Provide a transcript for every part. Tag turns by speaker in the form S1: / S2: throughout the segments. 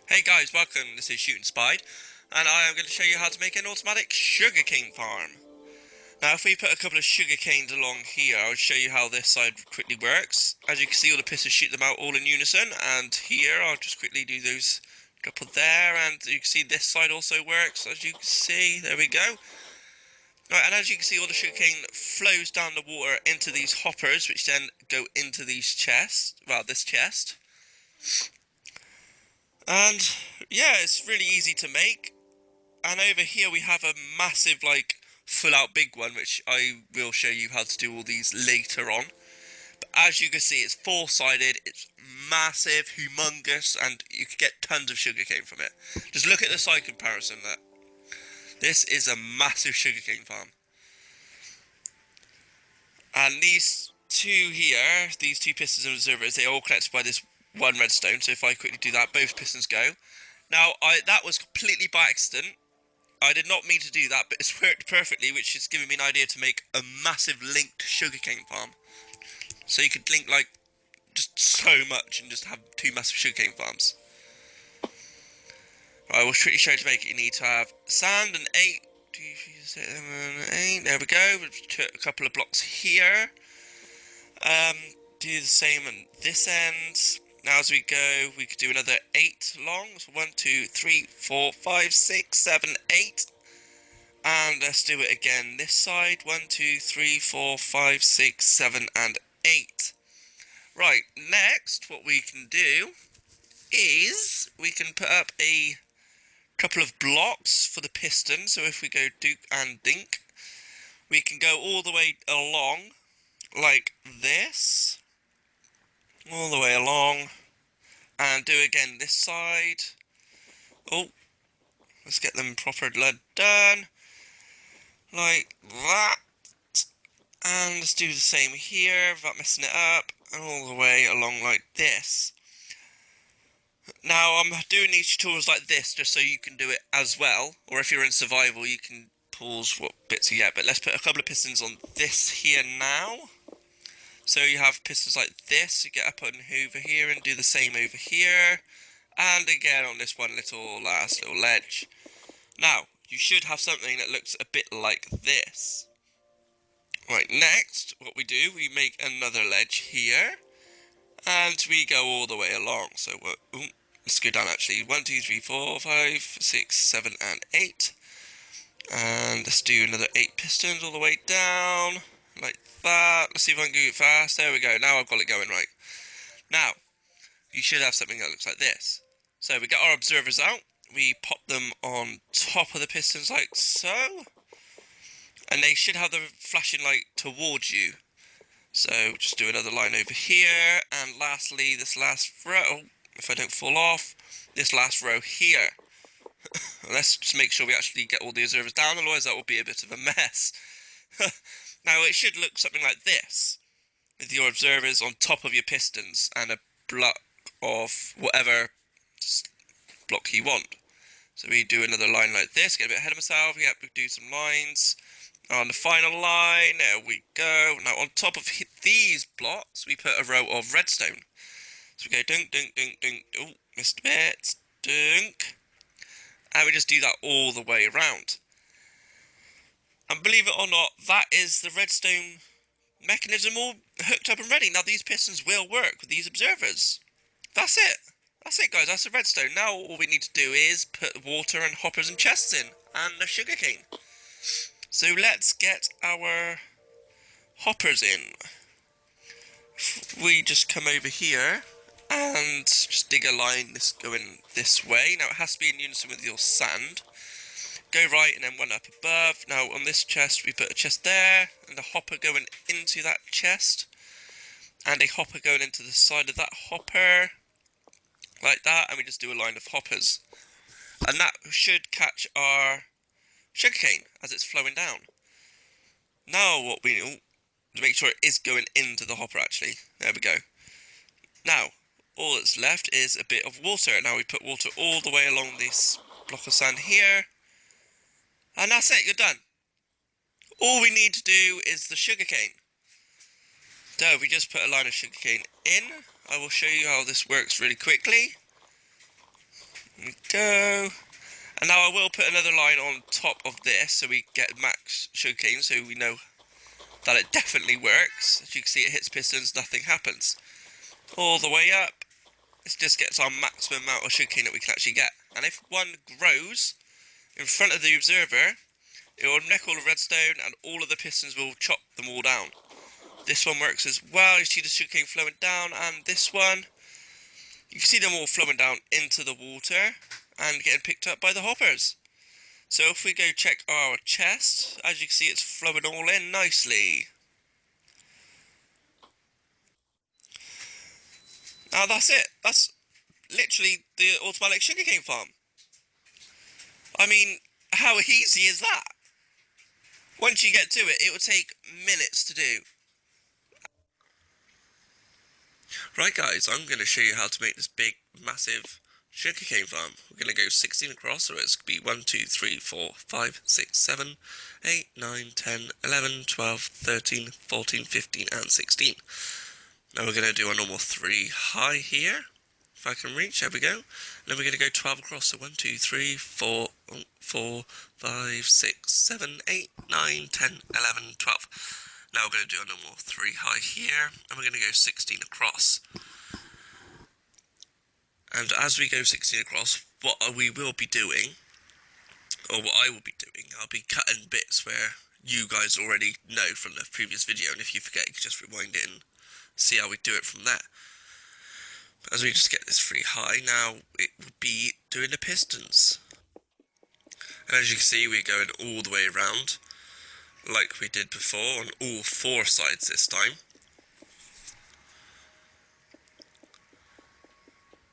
S1: Hey guys, welcome. This is Shooting Spide, and I am going to show you how to make an automatic sugarcane farm. Now, if we put a couple of sugar canes along here, I'll show you how this side quickly works. As you can see, all the pistons shoot them out all in unison, and here I'll just quickly do those couple there, and you can see this side also works. As you can see, there we go. Right, and as you can see, all the sugarcane flows down the water into these hoppers, which then go into these chests. Well, this chest. And yeah, it's really easy to make. And over here we have a massive, like, full out big one, which I will show you how to do all these later on. But as you can see, it's four-sided, it's massive, humongous, and you can get tons of sugarcane from it. Just look at the side comparison there. This is a massive sugarcane farm. And these two here, these two pistons and observers, they all connected by this one redstone. So if I quickly do that, both pistons go. Now, that was completely by accident. I did not mean to do that, but it's worked perfectly, which is giving me an idea to make a massive linked sugarcane farm. So you could link, like, just so much and just have two massive sugarcane farms. Right, I will quickly show you to make it. You need to have sand and 8. 2, 3, 7, 8. There we go. We'll put a couple of blocks here. Do the same on this end. Now as we go, we could do another 8 long. So 1, 2, 3, 4, 5, 6, 7, 8. And let's do it again this side. 1, 2, 3, 4, 5, 6, 7, and 8. Right, next what we can do is we can put up a couple of blocks for the piston. So if we go Duke and Dink, we can go all the way along like this. All the way along. And do again this side. Oh, let's get them proper done. Like that. And let's do the same here without messing it up. And all the way along like this. Now I'm doing these tutorials like this just so you can do it as well. Or if you're in survival you can pause what bits you get. But let's put a couple of pistons on this here now. So you have pistons like this. You get up on over here and do the same over here. And again on this one last little ledge. Now, you should have something that looks a bit like this. Right, next, what we do, we make another ledge here. And we go all the way along. So, let's go down actually. 1, 2, 3, 4, 5, 6, 7, and 8. And let's do another 8 pistons all the way down. Like that. Let's see if I can do it fast. There we go. Now I've got it going right. Now, you should have something that looks like this. So we get our observers out. We pop them on top of the pistons like so. And they should have the flashing light towards you. So just do another line over here. And lastly, this last row, if I don't fall off, this last row here. Let's just make sure we actually get all the observers down, otherwise that will be a bit of a mess. Now it should look something like this, with your observers on top of your pistons and a block of whatever block you want. So we do another line like this, get a bit ahead of myself, yep, we do some lines. On the final line, there we go. Now on top of these blocks, we put a row of redstone. So we go dunk, dunk, dunk, dunk, oh, missed bits, dunk. And we just do that all the way around. And believe it or not, that is the redstone mechanism all hooked up and ready. Now these pistons will work with these observers. That's it. That's it, guys. That's the redstone. Now all we need to do is put water and hoppers and chests in. And the sugarcane. So let's get our hoppers in. We just come over here and just dig a line going this way. Now it has to be in unison with your sand. Go right and then one up above. Now on this chest we put a chest there and a hopper going into that chest. And a hopper going into the side of that hopper. Like that, and we just do a line of hoppers. And that should catch our sugarcane as it's flowing down. Now what we do, to make sure it is going into the hopper actually. There we go. Now, all that's left is a bit of water. Now we put water all the way along this block of sand here. And that's it, you're done. All we need to do is the sugarcane. So if we just put a line of sugarcane in, I will show you how this works really quickly. There we go. And now I will put another line on top of this so we get max sugarcane, so we know that it definitely works. As you can see, it hits pistons, nothing happens. All the way up, it just gets our maximum amount of sugarcane that we can actually get. And if one grows in front of the observer, it will neck all the redstone and all of the pistons will chop them all down. This one works as well. You see the sugarcane flowing down, and this one, you can see them all flowing down into the water and getting picked up by the hoppers. So if we go check our chest, as you can see, it's flowing all in nicely. Now that's it. That's literally the automatic sugarcane farm. I mean, how easy is that? Once you get to it, it will take minutes to do. Right guys, I'm going to show you how to make this big, massive sugarcane farm. We're going to go 16 across, so it's going to be 1, 2, 3, 4, 5, 6, 7, 8, 9, 10, 11, 12, 13, 14, 15 and 16. Now we're going to do a normal 3 high here, if I can reach, there we go. And then we're going to go 12 across, so 1, 2, 3, 4, 4, 5, 6, 7, 8, 9, 10, 11, 12. Now we're going to do a normal 3 high here, and we're going to go 16 across. And as we go 16 across, what we will be doing, or what I will be doing, I'll be cutting bits where you guys already know from the previous video, and if you forget, you can just rewind it and see how we do it from there. But as we just get this 3 high, now it will be doing the pistons. And as you can see, we're going all the way around, like we did before, on all 4 sides this time.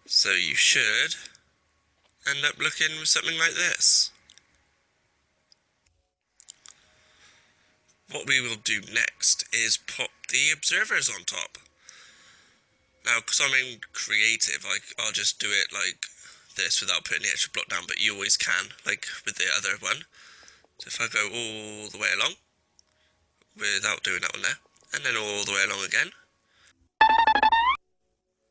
S1: So you should end up looking with something like this. What we will do next is pop the observers on top. Now, because I'm in creative, I'll just do it like this without putting the extra block down, but you always can, like with the other one. So if I go all the way along, without doing that one there, and then all the way along again.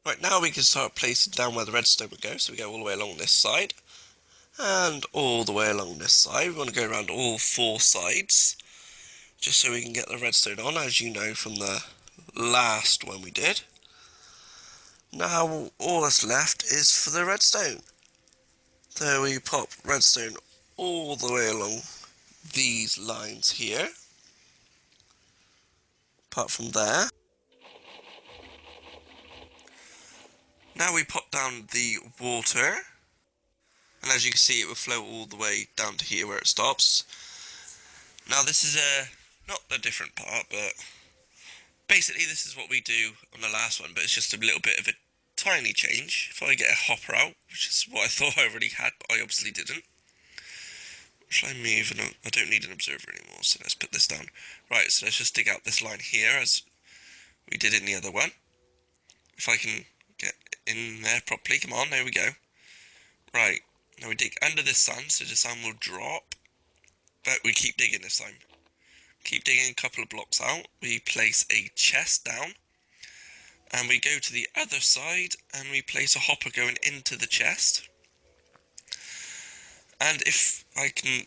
S1: Right, now we can start placing down where the redstone would go, so we go all the way along this side, and all the way along this side. We want to go around all 4 sides, just so we can get the redstone on, as you know from the last one we did. Now all that's left is for the redstone. So we pop redstone all the way along these lines here, apart from there. Now we pop down the water, and as you can see, it will flow all the way down to here where it stops. Now this is not the different part, but basically this is what we do on the last one, but it's just a little bit of a tiny change. If I get a hopper out, which is what I thought I already had, but I obviously didn't. Shall I move? I don't need an observer anymore, so let's put this down. Right, so let's just dig out this line here as we did in the other one. If I can get in there properly, come on, there we go. Right, now we dig under the sun, so the sun will drop, but we keep digging this time. Keep digging a couple of blocks out, we place a chest down, and we go to the other side, and we place a hopper going into the chest. And if I can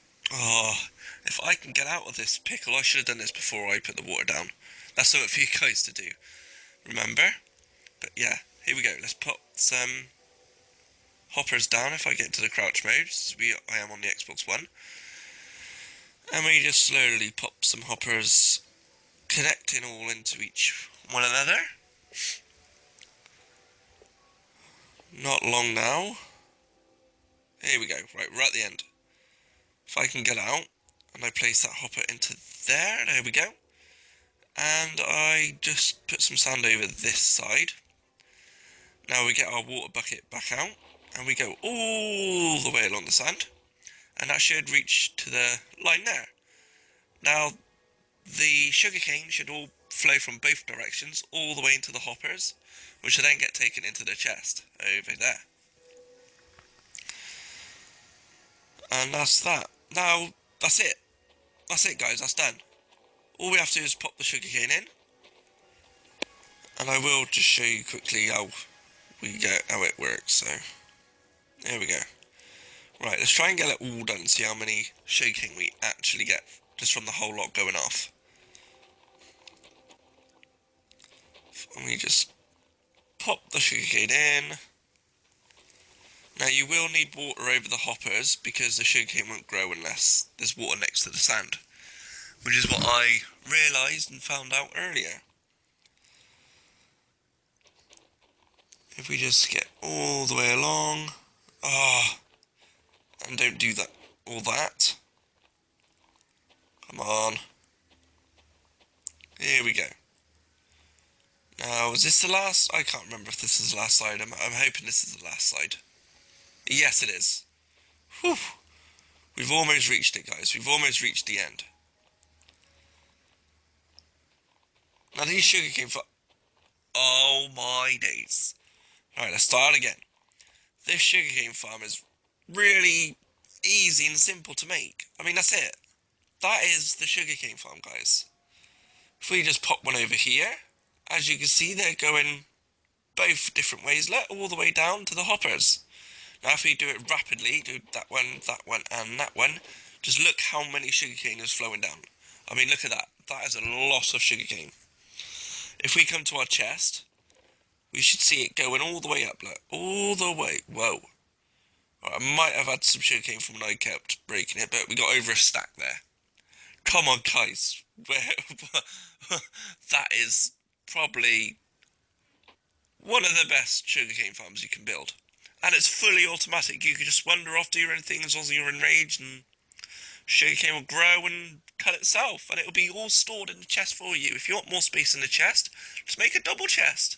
S1: get out of this pickle, I should have done this before I put the water down. That's something for you guys to do, remember? But yeah, here we go, let's put some hoppers down if I get into the crouch mode. I am on the Xbox One. And we just slowly pop some hoppers, connecting all into each one another. Not long now. Here we go, right, we're at the end. If I can get out, and I place that hopper into there we go. And I just put some sand over this side. Now we get our water bucket back out, and we go all the way along the sand. And that should reach to the line there. Now, the sugarcane should all flow from both directions, all the way into the hoppers, which will then get taken into the chest, over there. And that's that. Now, that's it. That's it, guys, that's done. All we have to do is pop the sugarcane in. And I will just show you quickly how it works, so, there we go. Right, let's try and get it all done and see how many sugarcane we actually get just from the whole lot going off. And we just pop the sugarcane in. Now you will need water over the hoppers because the sugarcane won't grow unless there's water next to the sand, which is what I realised and found out earlier. If we just get all the way along, and don't do that, all that. Come on. Here we go. Now, is this the last? I can't remember if this is the last side. I'm hoping this is the last side. Yes, it is. Whew. We've almost reached it, guys. We've almost reached the end. Now, these sugarcane oh my days. Alright, let's start again. This sugarcane farm is really easy and simple to make. I mean, that's it. That is the sugarcane farm, guys. If we just pop one over here, as you can see, they're going both different ways, all the way down to the hoppers. Now, if we do it rapidly, do that one, and that one, just look how many sugarcane is flowing down. I mean, look at that. That is a lot of sugarcane. If we come to our chest, we should see it going all the way up, look, all the way. Whoa. Right, I might have had some sugarcane from when I kept breaking it, but we got over a stack there. Come on, guys. That is probably one of the best sugarcane farms you can build. And it's fully automatic. You can just wander off, do your own thing as long as you're enraged, and sugarcane will grow and cut itself. And it'll be all stored in the chest for you. If you want more space in the chest, just make a double chest.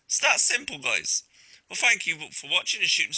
S1: It's that simple, guys. Well, thank you for watching and shooting.